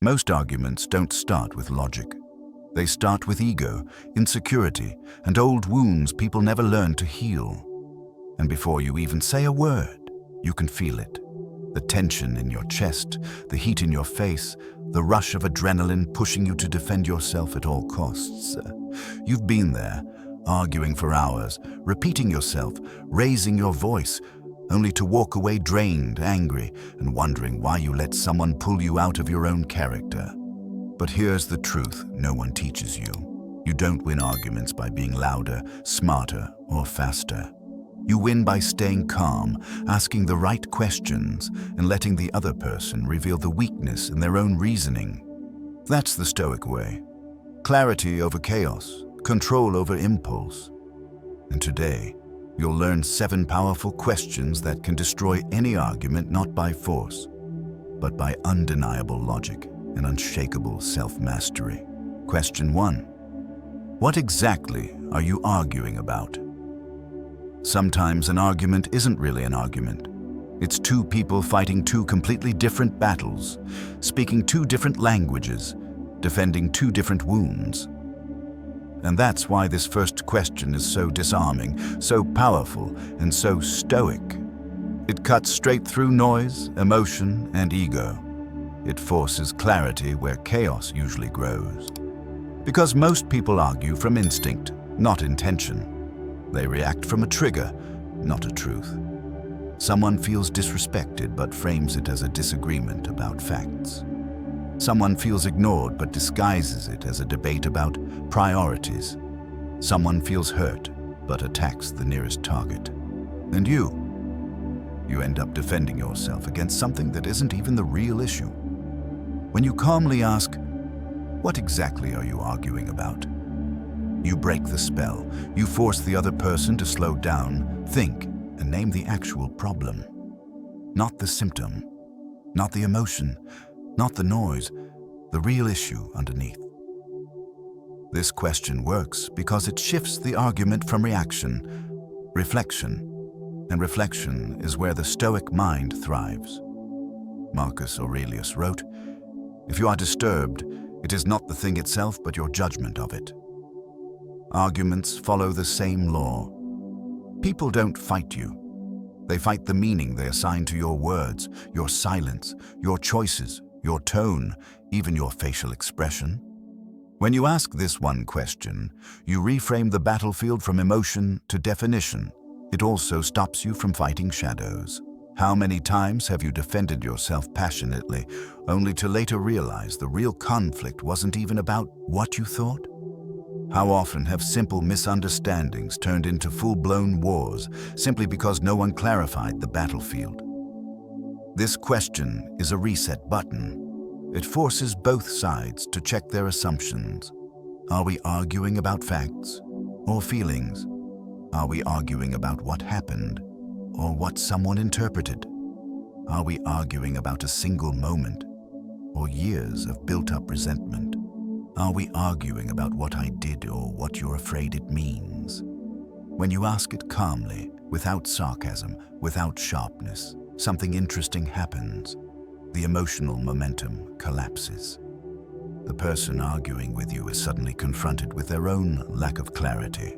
Most arguments don't start with logic. They start with ego, insecurity, and old wounds people never learned to heal. And before you even say a word, you can feel it. The tension in your chest, the heat in your face, the rush of adrenaline pushing you to defend yourself at all costs. You've been there, arguing for hours, repeating yourself, raising your voice, only to walk away drained, angry, and wondering why you let someone pull you out of your own character. But here's the truth no one teaches you. You don't win arguments by being louder, smarter, or faster. You win by staying calm, asking the right questions, and letting the other person reveal the weakness in their own reasoning. That's the Stoic way. Clarity over chaos, control over impulse. And today, you'll learn 7 powerful questions that can destroy any argument not by force, but by undeniable logic and unshakable self-mastery. Question 1. What exactly are you arguing about? Sometimes an argument isn't really an argument. It's 2 people fighting 2 completely different battles, speaking 2 different languages, defending 2 different wounds. And that's why this first question is so disarming, so powerful, and so stoic. It cuts straight through noise, emotion, and ego. It forces clarity where chaos usually grows. Because most people argue from instinct, not intention. They react from a trigger, not a truth. Someone feels disrespected but frames it as a disagreement about facts. Someone feels ignored but disguises it as a debate about priorities. Someone feels hurt but attacks the nearest target. And you end up defending yourself against something that isn't even the real issue. When you calmly ask, "What exactly are you arguing about?" you break the spell. You force the other person to slow down, think, and name the actual problem. Not the symptom, not the emotion, not the noise, the real issue underneath. This question works because it shifts the argument from reaction, reflection, and reflection is where the Stoic mind thrives. Marcus Aurelius wrote, "If you are disturbed, it is not the thing itself but your judgment of it." Arguments follow the same law. People don't fight you. They fight the meaning they assign to your words, your silence, your choices, your tone, even your facial expression. When you ask this one question, you reframe the battlefield from emotion to definition. It also stops you from fighting shadows. How many times have you defended yourself passionately, only to later realize the real conflict wasn't even about what you thought? How often have simple misunderstandings turned into full-blown wars simply because no one clarified the battlefield? This question is a reset button. It forces both sides to check their assumptions. Are we arguing about facts or feelings? Are we arguing about what happened or what someone interpreted? Are we arguing about a single moment or years of built-up resentment? Are we arguing about what I did or what you're afraid it means? When you ask it calmly, without sarcasm, without sharpness, something interesting happens. The emotional momentum collapses. The person arguing with you is suddenly confronted with their own lack of clarity.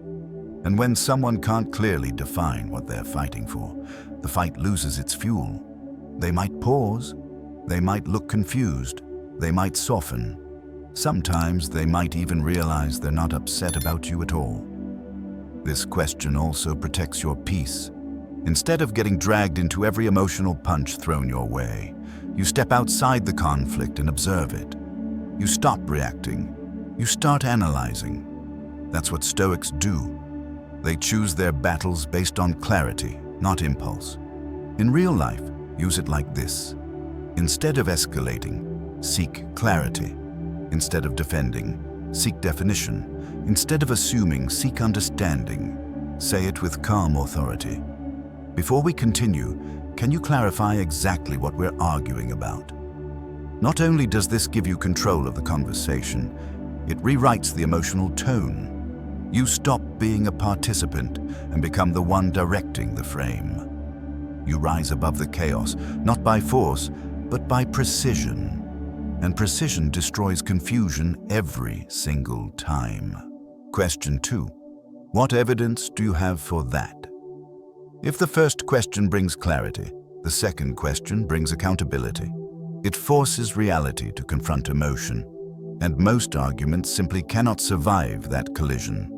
And when someone can't clearly define what they're fighting for, the fight loses its fuel. They might pause, they might look confused, they might soften. Sometimes they might even realize they're not upset about you at all. This question also protects your peace. Instead of getting dragged into every emotional punch thrown your way, you step outside the conflict and observe it. You stop reacting. You start analyzing. That's what Stoics do. They choose their battles based on clarity, not impulse. In real life, use it like this. Instead of escalating, seek clarity. Instead of defending, seek definition. Instead of assuming, seek understanding. Say it with calm authority. Before we continue, can you clarify exactly what we're arguing about? Not only does this give you control of the conversation, it rewrites the emotional tone. You stop being a participant and become the one directing the frame. You rise above the chaos, not by force, but by precision. and precision destroys confusion every single time. Question 2. What evidence do you have for that? If the first question brings clarity, the second question brings accountability. It forces reality to confront emotion, and most arguments simply cannot survive that collision.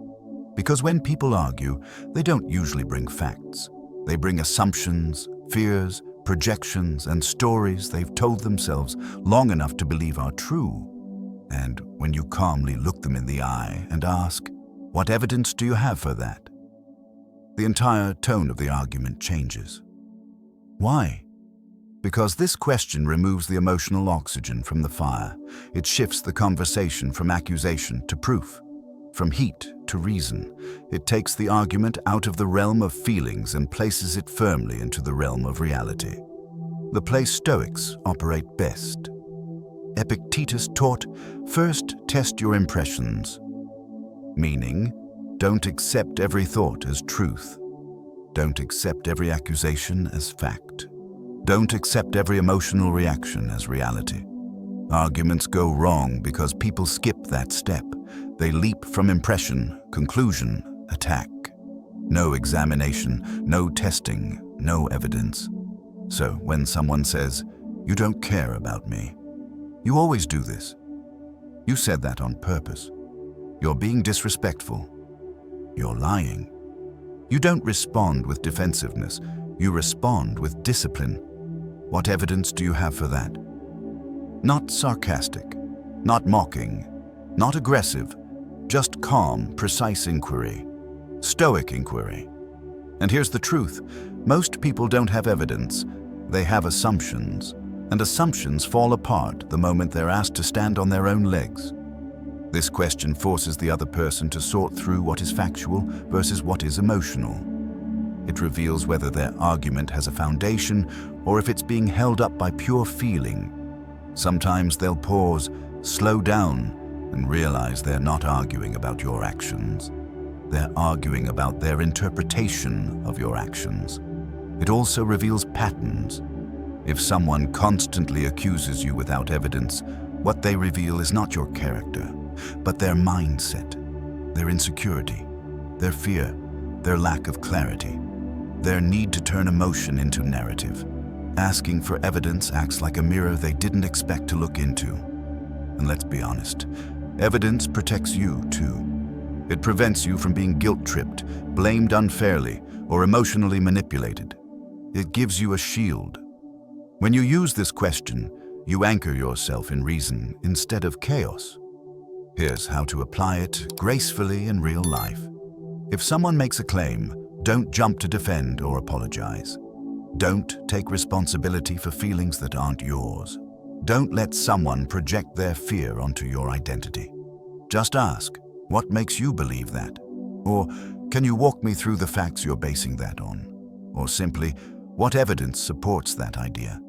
Because when people argue, they don't usually bring facts. They bring assumptions, fears, projections, and stories they've told themselves long enough to believe are true. And when you calmly look them in the eye and ask, "What evidence do you have for that?" the entire tone of the argument changes. Why? Because this question removes the emotional oxygen from the fire. It shifts the conversation from accusation to proof, from heat to reason. It takes the argument out of the realm of feelings and places it firmly into the realm of reality. The place Stoics operate best. Epictetus taught, first test your impressions, meaning, don't accept every thought as truth. Don't accept every accusation as fact. Don't accept every emotional reaction as reality. Arguments go wrong because people skip that step. They leap from impression, conclusion, attack. No examination, no testing, no evidence. So when someone says, "You don't care about me," you always do this. You said that on purpose. You're being disrespectful. You're lying. You don't respond with defensiveness. You respond with discipline. What evidence do you have for that? Not sarcastic, not mocking, not aggressive, just calm, precise inquiry. Stoic inquiry. And here's the truth. Most people don't have evidence. They have assumptions. And assumptions fall apart the moment they're asked to stand on their own legs. This question forces the other person to sort through what is factual versus what is emotional. It reveals whether their argument has a foundation or if it's being held up by pure feeling. Sometimes they'll pause, slow down, and realize they're not arguing about your actions. They're arguing about their interpretation of your actions. It also reveals patterns. If someone constantly accuses you without evidence, what they reveal is not your character, but their mindset, their insecurity, their fear, their lack of clarity, their need to turn emotion into narrative. Asking for evidence acts like a mirror they didn't expect to look into. And let's be honest, evidence protects you too. It prevents you from being guilt-tripped, blamed unfairly, or emotionally manipulated. It gives you a shield. When you use this question, you anchor yourself in reason instead of chaos. Here's how to apply it gracefully in real life. If someone makes a claim, don't jump to defend or apologize. Don't take responsibility for feelings that aren't yours. Don't let someone project their fear onto your identity. Just ask, what makes you believe that? Or, can you walk me through the facts you're basing that on? Or simply, what evidence supports that idea?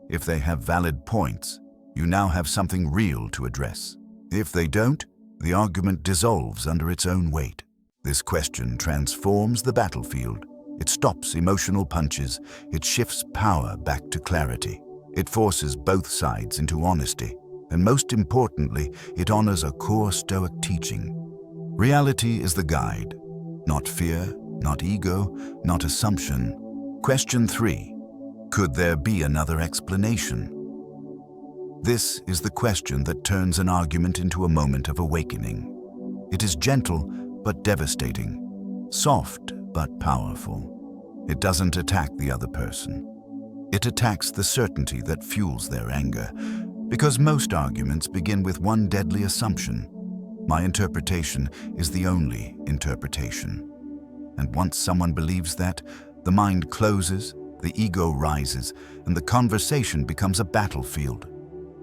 If they have valid points, you now have something real to address. If they don't, the argument dissolves under its own weight. This question transforms the battlefield. It stops emotional punches. It shifts power back to clarity. It forces both sides into honesty. And most importantly, it honors a core Stoic teaching. Reality is the guide, not fear, not ego, not assumption. Question 3. Could there be another explanation? This is the question that turns an argument into a moment of awakening. It is gentle but devastating, soft but powerful. It doesn't attack the other person. It attacks the certainty that fuels their anger, because most arguments begin with one deadly assumption. My interpretation is the only interpretation. And once someone believes that, the mind closes, the ego rises, and the conversation becomes a battlefield.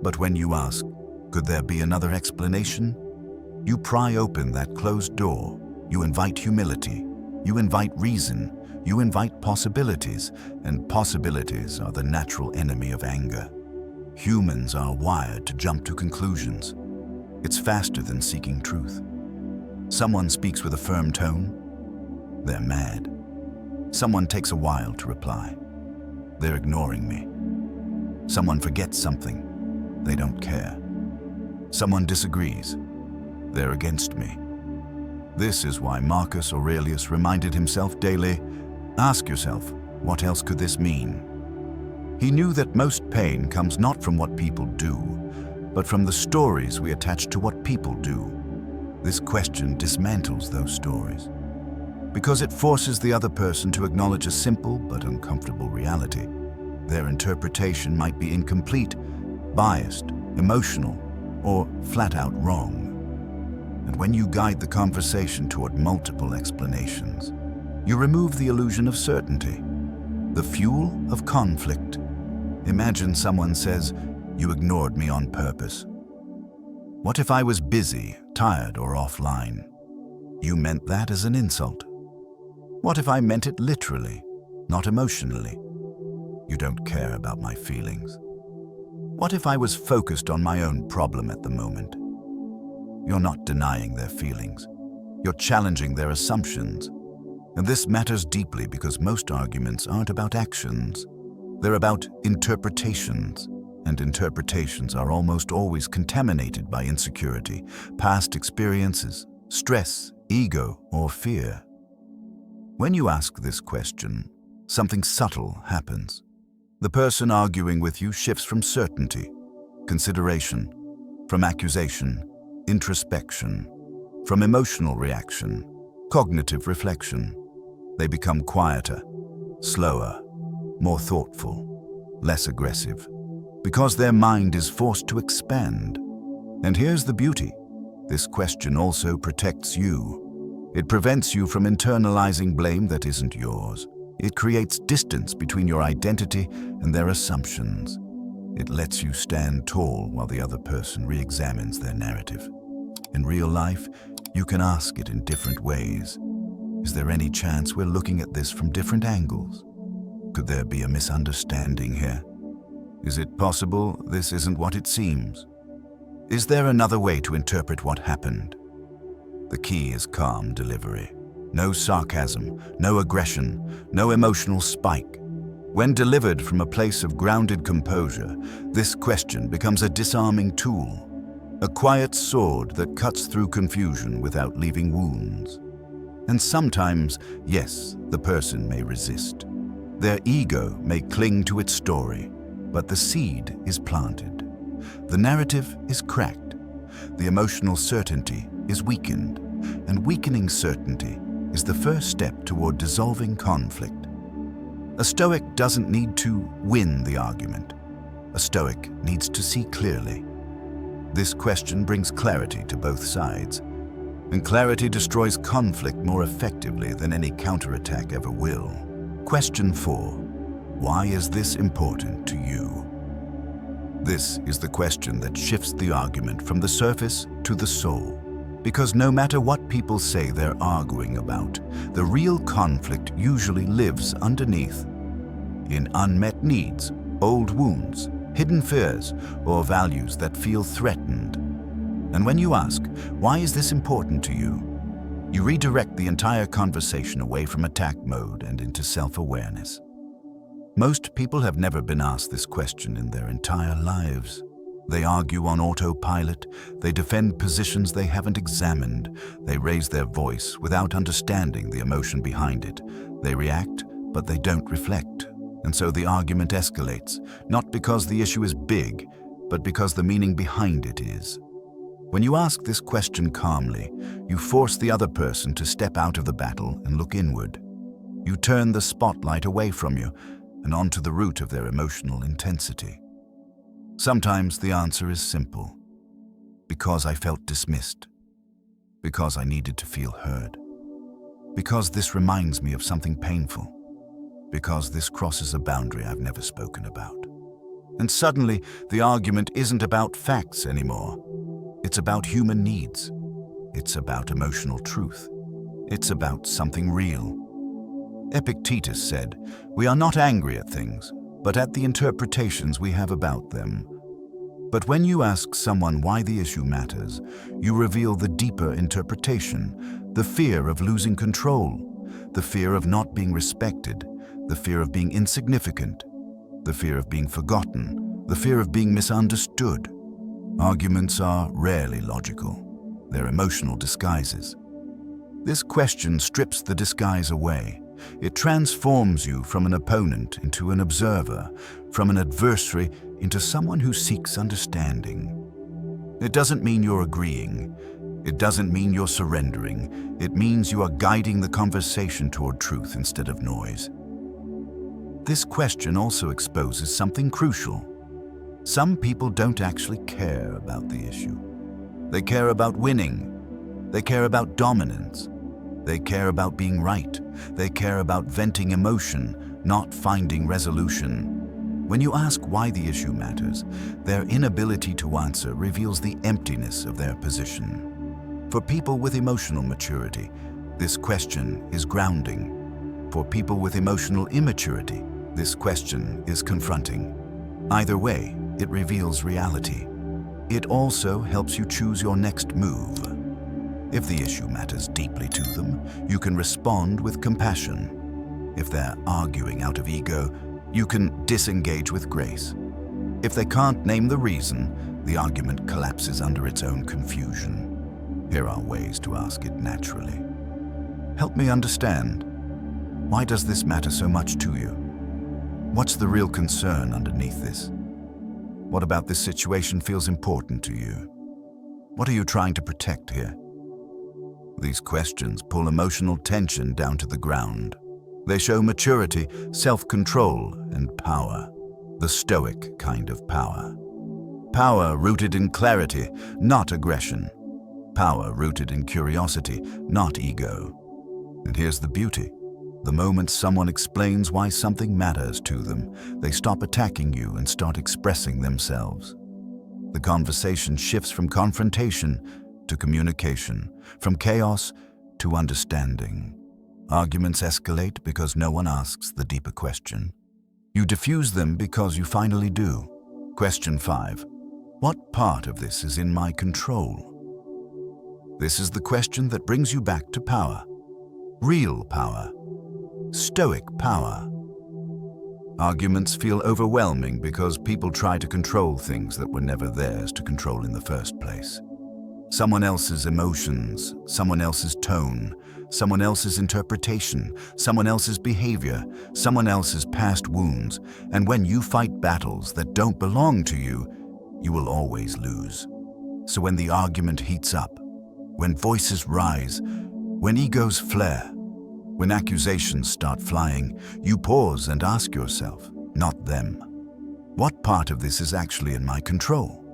But when you ask, could there be another explanation? You pry open that closed door. You invite humility. You invite reason. You invite possibilities, and possibilities are the natural enemy of anger. Humans are wired to jump to conclusions. It's faster than seeking truth. Someone speaks with a firm tone. They're mad. Someone takes a while to reply. They're ignoring me. Someone forgets something. They don't care. Someone disagrees. They're against me. This is why Marcus Aurelius reminded himself daily, ask yourself, what else could this mean? He knew that most pain comes not from what people do, but from the stories we attach to what people do. This question dismantles those stories, because it forces the other person to acknowledge a simple but uncomfortable reality. Their interpretation might be incomplete, biased, emotional, or flat out wrong. And when you guide the conversation toward multiple explanations, you remove the illusion of certainty, the fuel of conflict. Imagine someone says, "You ignored me on purpose." What if I was busy, tired, or offline? You meant that as an insult. What if I meant it literally, not emotionally? You don't care about my feelings. What if I was focused on my own problem at the moment? You're not denying their feelings. You're challenging their assumptions. And this matters deeply because most arguments aren't about actions. They're about interpretations. And interpretations are almost always contaminated by insecurity, past experiences, stress, ego, or fear. When you ask this question, something subtle happens. The person arguing with you shifts from certainty, consideration, from accusation, introspection, from emotional reaction, cognitive reflection. They become quieter, slower, more thoughtful, less aggressive, because their mind is forced to expand. And here's the beauty. This question also protects you. It prevents you from internalizing blame that isn't yours. It creates distance between your identity and their assumptions. It lets you stand tall while the other person re-examines their narrative. In real life, you can ask it in different ways. Is there any chance we're looking at this from different angles? Could there be a misunderstanding here? Is it possible this isn't what it seems? Is there another way to interpret what happened? The key is calm delivery. No sarcasm, no aggression, no emotional spike. When delivered from a place of grounded composure, this question becomes a disarming tool, a quiet sword that cuts through confusion without leaving wounds. And sometimes, yes, the person may resist. Their ego may cling to its story, but the seed is planted. The narrative is cracked. The emotional certainty is weakened, and weakening certainty is the first step toward dissolving conflict. A Stoic doesn't need to win the argument. A Stoic needs to see clearly. This question brings clarity to both sides, and clarity destroys conflict more effectively than any counterattack ever will. Question 4. Why is this important to you? This is the question that shifts the argument from the surface to the soul. Because no matter what people say they're arguing about, the real conflict usually lives underneath, in unmet needs, old wounds, hidden fears, or values that feel threatened. And when you ask, why is this important to you? You redirect the entire conversation away from attack mode and into self-awareness. Most people have never been asked this question in their entire lives. They argue on autopilot, they defend positions they haven't examined, they raise their voice without understanding the emotion behind it. They react, but they don't reflect. And so the argument escalates, not because the issue is big, but because the meaning behind it is. When you ask this question calmly, you force the other person to step out of the battle and look inward. You turn the spotlight away from you and onto the root of their emotional intensity. Sometimes the answer is simple. Because I felt dismissed. Because I needed to feel heard. Because this reminds me of something painful. Because this crosses a boundary I've never spoken about. And suddenly, the argument isn't about facts anymore. It's about human needs. It's about emotional truth. It's about something real. Epictetus said, "We are not angry at things, but at the interpretations we have about them." But when you ask someone why the issue matters, you reveal the deeper interpretation, the fear of losing control, the fear of not being respected, the fear of being insignificant, the fear of being forgotten, the fear of being misunderstood. Arguments are rarely logical. They're emotional disguises. This question strips the disguise away. It transforms you from an opponent into an observer, from an adversary into someone who seeks understanding. It doesn't mean you're agreeing. It doesn't mean you're surrendering. It means you are guiding the conversation toward truth instead of noise. This question also exposes something crucial. Some people don't actually care about the issue. They care about winning. They care about dominance. They care about being right. They care about venting emotion, not finding resolution. When you ask why the issue matters, their inability to answer reveals the emptiness of their position. For people with emotional maturity, this question is grounding. For people with emotional immaturity, this question is confronting. Either way, it reveals reality. It also helps you choose your next move. If the issue matters deeply to them, you can respond with compassion. If they're arguing out of ego, you can disengage with grace. If they can't name the reason, the argument collapses under its own confusion. Here are ways to ask it naturally. Help me understand. Why does this matter so much to you? What's the real concern underneath this? What about this situation feels important to you? What are you trying to protect here? These questions pull emotional tension down to the ground. They show maturity, self-control, and power. The Stoic kind of power. Power rooted in clarity, not aggression. Power rooted in curiosity, not ego. And here's the beauty. The moment someone explains why something matters to them, they stop attacking you and start expressing themselves. The conversation shifts from confrontation to communication, from chaos to understanding. Arguments escalate because no one asks the deeper question. You diffuse them because you finally do. Question 5. What part of this is in my control? This is the question that brings you back to power. Real power. Stoic power. Arguments feel overwhelming because people try to control things that were never theirs to control in the first place. Someone else's emotions, someone else's tone, someone else's interpretation, someone else's behavior, someone else's past wounds, and when you fight battles that don't belong to you, you will always lose. So when the argument heats up, when voices rise, when egos flare, when accusations start flying, you pause and ask yourself, not them, what part of this is actually in my control?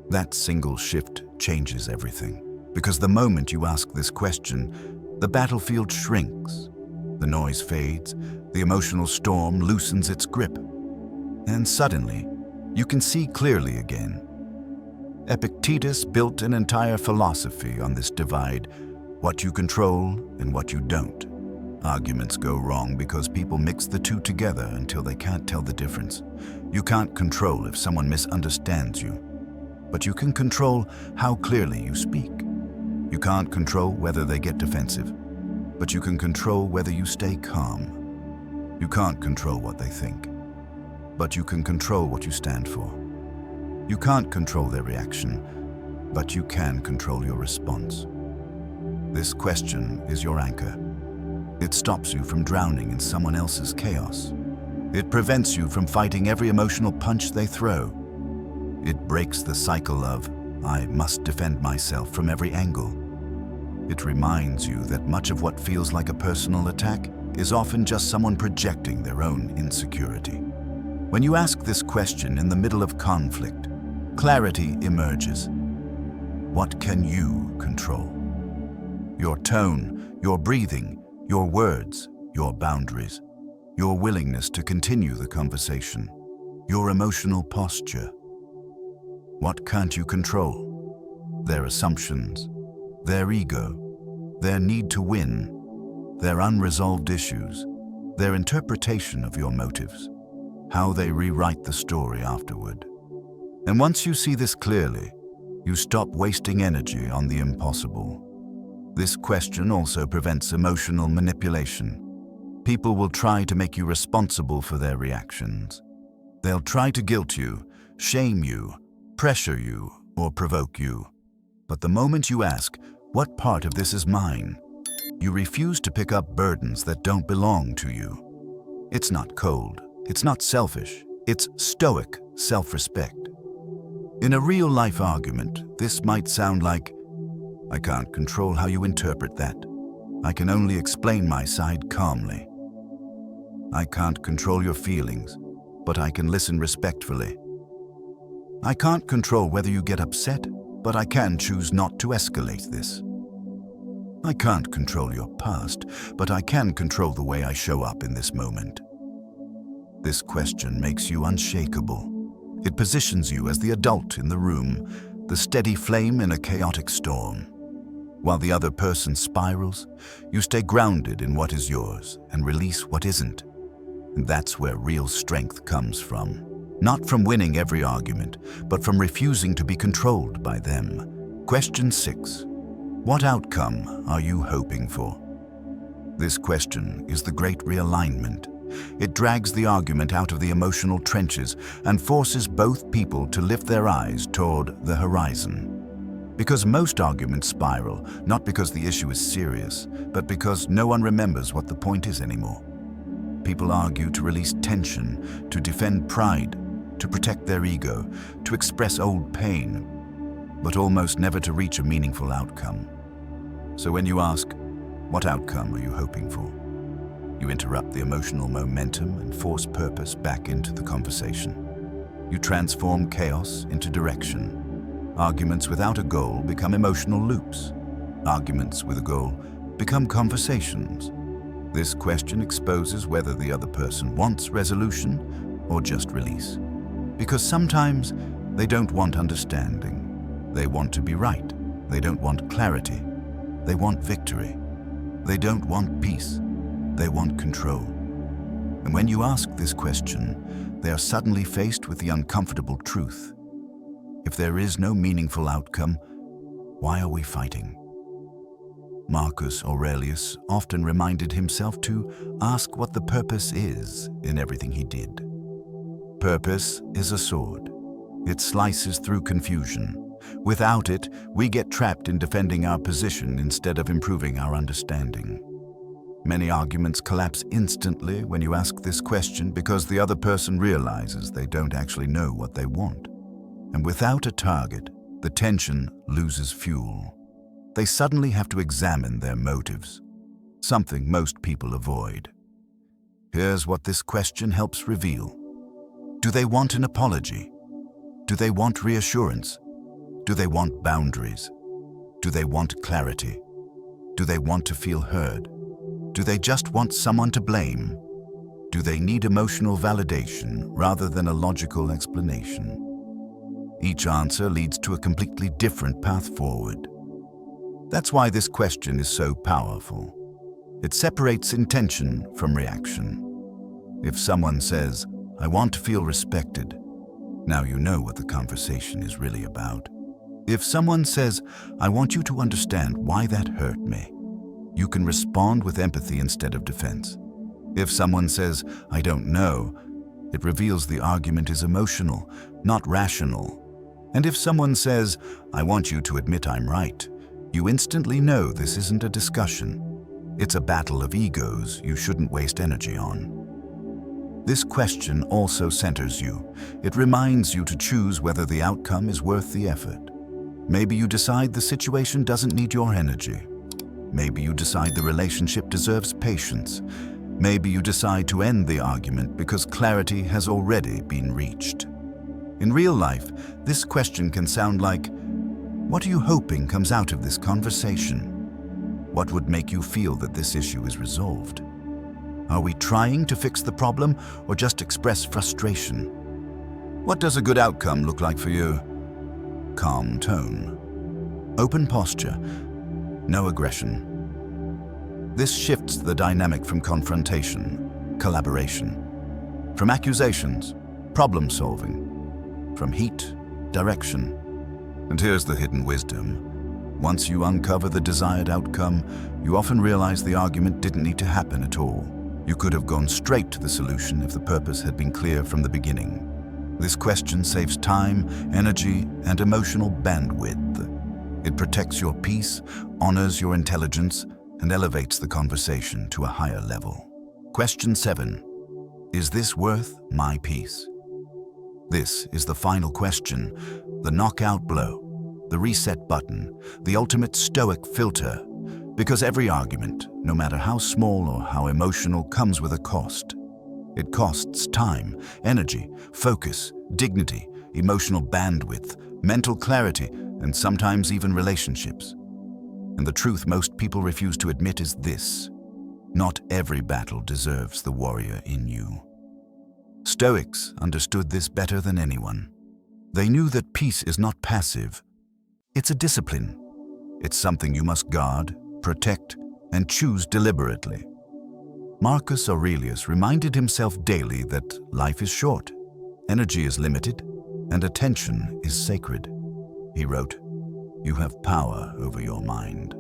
That single shift changes everything, because the moment you ask this question, the battlefield shrinks, the noise fades, the emotional storm loosens its grip, and suddenly, you can see clearly again. Epictetus built an entire philosophy on this divide, what you control and what you don't. Arguments go wrong because people mix the two together until they can't tell the difference. You can't control if someone misunderstands you, but you can control how clearly you speak. You can't control whether they get defensive, but you can control whether you stay calm. You can't control what they think, but you can control what you stand for. You can't control their reaction, but you can control your response. This question is your anchor. It stops you from drowning in someone else's chaos. It prevents you from fighting every emotional punch they throw. It breaks the cycle of, I must defend myself from every angle. It reminds you that much of what feels like a personal attack is often just someone projecting their own insecurity. When you ask this question in the middle of conflict, clarity emerges. What can you control? Your tone, your breathing, your words, your boundaries, your willingness to continue the conversation, your emotional posture. What can't you control? Their assumptions, their ego, their need to win, their unresolved issues, their interpretation of your motives, how they rewrite the story afterward. And once you see this clearly, you stop wasting energy on the impossible. This question also prevents emotional manipulation. People will try to make you responsible for their reactions. They'll try to guilt you, shame you, pressure you, or provoke you. But the moment you ask, "What part of this is mine?" you refuse to pick up burdens that don't belong to you. It's not cold, it's not selfish, it's stoic self-respect. In a real-life argument, this might sound like, "I can't control how you interpret that. I can only explain my side calmly. I can't control your feelings, but I can listen respectfully. I can't control whether you get upset, but I can choose not to escalate this. I can't control your past, but I can control the way I show up in this moment." This question makes you unshakable. It positions you as the adult in the room, the steady flame in a chaotic storm. While the other person spirals, you stay grounded in what is yours and release what isn't. And that's where real strength comes from. Not from winning every argument, but from refusing to be controlled by them. Question 6. What outcome are you hoping for? This question is the great realignment. It drags the argument out of the emotional trenches and forces both people to lift their eyes toward the horizon. Because most arguments spiral, not because the issue is serious, but because no one remembers what the point is anymore. People argue to release tension, to defend pride, to protect their ego, to express old pain, but almost never to reach a meaningful outcome. So when you ask, "What outcome are you hoping for?" you interrupt the emotional momentum and force purpose back into the conversation. You transform chaos into direction. Arguments without a goal become emotional loops. Arguments with a goal become conversations. This question exposes whether the other person wants resolution or just release. Because sometimes they don't want understanding. They want to be right. They don't want clarity. They want victory. They don't want peace. They want control. And when you ask this question, they are suddenly faced with the uncomfortable truth. If there is no meaningful outcome, why are we fighting? Marcus Aurelius often reminded himself to ask what the purpose is in everything he did. Purpose is a sword. It slices through confusion. Without it, we get trapped in defending our position instead of improving our understanding. Many arguments collapse instantly when you ask this question because the other person realizes they don't actually know what they want. And without a target, the tension loses fuel. They suddenly have to examine their motives, something most people avoid. Here's what this question helps reveal. Do they want an apology? Do they want reassurance? Do they want boundaries? Do they want clarity? Do they want to feel heard? Do they just want someone to blame? Do they need emotional validation rather than a logical explanation? Each answer leads to a completely different path forward. That's why this question is so powerful. It separates intention from reaction. If someone says, "I want to feel respected," now you know what the conversation is really about. If someone says, "I want you to understand why that hurt me," you can respond with empathy instead of defense. If someone says, "I don't know," it reveals the argument is emotional, not rational. And if someone says, "I want you to admit I'm right," you instantly know this isn't a discussion. It's a battle of egos you shouldn't waste energy on. This question also centers you. It reminds you to choose whether the outcome is worth the effort. Maybe you decide the situation doesn't need your energy. Maybe you decide the relationship deserves patience. Maybe you decide to end the argument because clarity has already been reached. In real life, this question can sound like, what are you hoping comes out of this conversation? What would make you feel that this issue is resolved? Are we trying to fix the problem or just express frustration? What does a good outcome look like for you? Calm tone. Open posture. No aggression. This shifts the dynamic from confrontation, collaboration, from accusations, problem solving, from heat, direction. And here's the hidden wisdom. Once you uncover the desired outcome, you often realize the argument didn't need to happen at all. You could have gone straight to the solution if the purpose had been clear from the beginning. This question saves time, energy, and emotional bandwidth. It protects your peace, honors your intelligence, and elevates the conversation to a higher level. Question 7. Is this worth my peace? This is the final question, the knockout blow, the reset button, the ultimate Stoic filter, because every argument, no matter how small or how emotional, comes with a cost. It costs time, energy, focus, dignity, emotional bandwidth, mental clarity, and sometimes even relationships. And the truth most people refuse to admit is this: not every battle deserves the warrior in you. Stoics understood this better than anyone. They knew that peace is not passive. It's a discipline. It's something you must guard, protect, and choose deliberately. Marcus Aurelius reminded himself daily that life is short, energy is limited, and attention is sacred. He wrote, "You have power over your mind,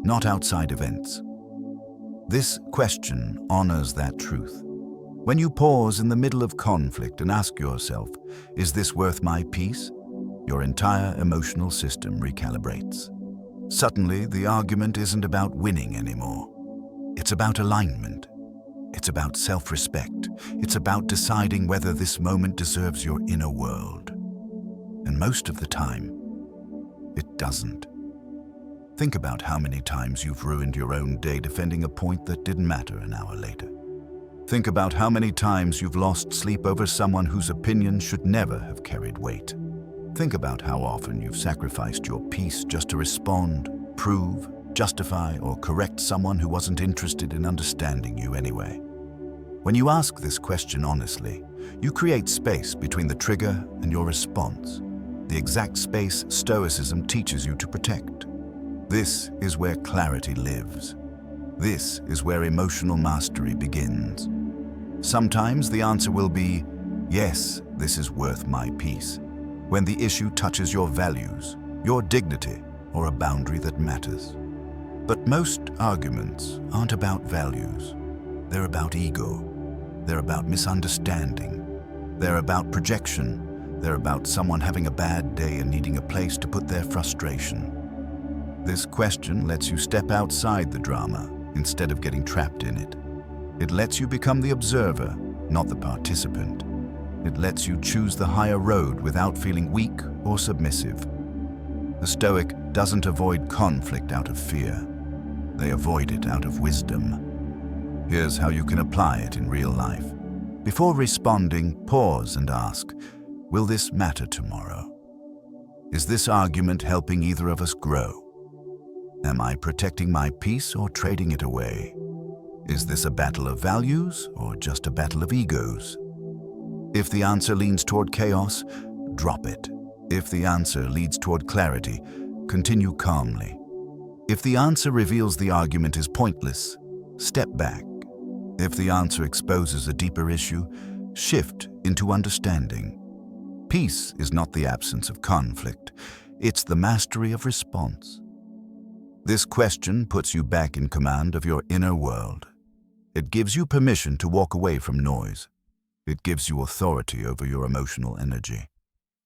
not outside events." This question honors that truth. When you pause in the middle of conflict and ask yourself, "Is this worth my peace?" your entire emotional system recalibrates. Suddenly, the argument isn't about winning anymore. It's about alignment. It's about self-respect. It's about deciding whether this moment deserves your inner world. And most of the time, it doesn't. Think about how many times you've ruined your own day defending a point that didn't matter an hour later. Think about how many times you've lost sleep over someone whose opinion should never have carried weight. Think about how often you've sacrificed your peace just to respond, prove, justify, or correct someone who wasn't interested in understanding you anyway. When you ask this question honestly, you create space between the trigger and your response, the exact space Stoicism teaches you to protect. This is where clarity lives. This is where emotional mastery begins. Sometimes the answer will be, yes, this is worth my peace, when the issue touches your values, your dignity, or a boundary that matters. But most arguments aren't about values. They're about ego. They're about misunderstanding. They're about projection. They're about someone having a bad day and needing a place to put their frustration. This question lets you step outside the drama instead of getting trapped in it. It lets you become the observer, not the participant. It lets you choose the higher road without feeling weak or submissive. The Stoic doesn't avoid conflict out of fear. They avoid it out of wisdom. Here's how you can apply it in real life. Before responding, pause and ask, will this matter tomorrow? Is this argument helping either of us grow? Am I protecting my peace or trading it away? Is this a battle of values or just a battle of egos? If the answer leans toward chaos, drop it. If the answer leads toward clarity, continue calmly. If the answer reveals the argument is pointless, step back. If the answer exposes a deeper issue, shift into understanding. Peace is not the absence of conflict, it's the mastery of response. This question puts you back in command of your inner world. It gives you permission to walk away from noise. It gives you authority over your emotional energy.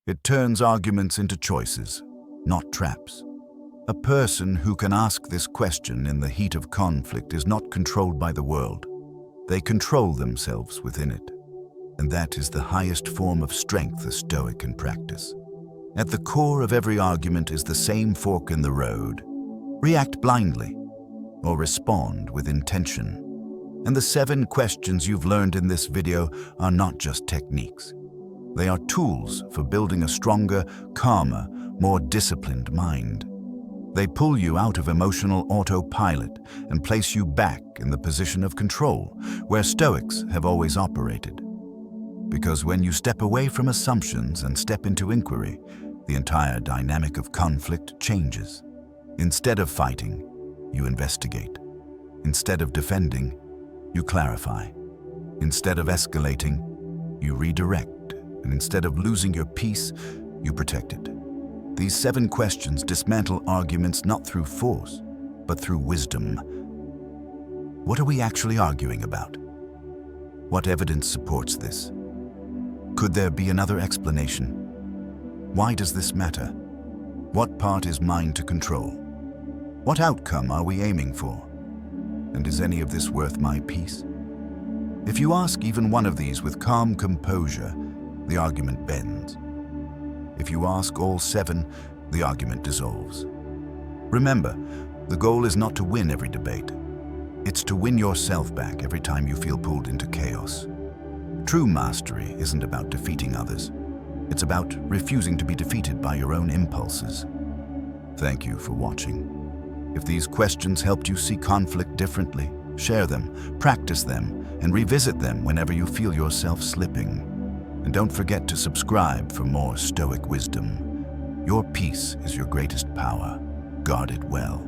It turns arguments into choices, not traps. A person who can ask this question in the heat of conflict is not controlled by the world. They control themselves within it. And that is the highest form of strength a Stoic can practice. At the core of every argument is the same fork in the road. React blindly, or respond with intention. And the 7 questions you've learned in this video are not just techniques. They are tools for building a stronger, calmer, more disciplined mind. They pull you out of emotional autopilot and place you back in the position of control, where Stoics have always operated. Because when you step away from assumptions and step into inquiry, the entire dynamic of conflict changes. Instead of fighting, you investigate. Instead of defending, you clarify. Instead of escalating, you redirect. And instead of losing your peace, you protect it. These 7 questions dismantle arguments not through force, but through wisdom. What are we actually arguing about? What evidence supports this? Could there be another explanation? Why does this matter? What part is mine to control? What outcome are we aiming for? And is any of this worth my peace? If you ask even one of these with calm composure, the argument bends. If you ask all 7, the argument dissolves. Remember, the goal is not to win every debate. It's to win yourself back every time you feel pulled into chaos. True mastery isn't about defeating others. It's about refusing to be defeated by your own impulses. Thank you for watching. If these questions helped you see conflict differently, share them, practice them, and revisit them whenever you feel yourself slipping. And don't forget to subscribe for more Stoic wisdom. Your peace is your greatest power. Guard it well.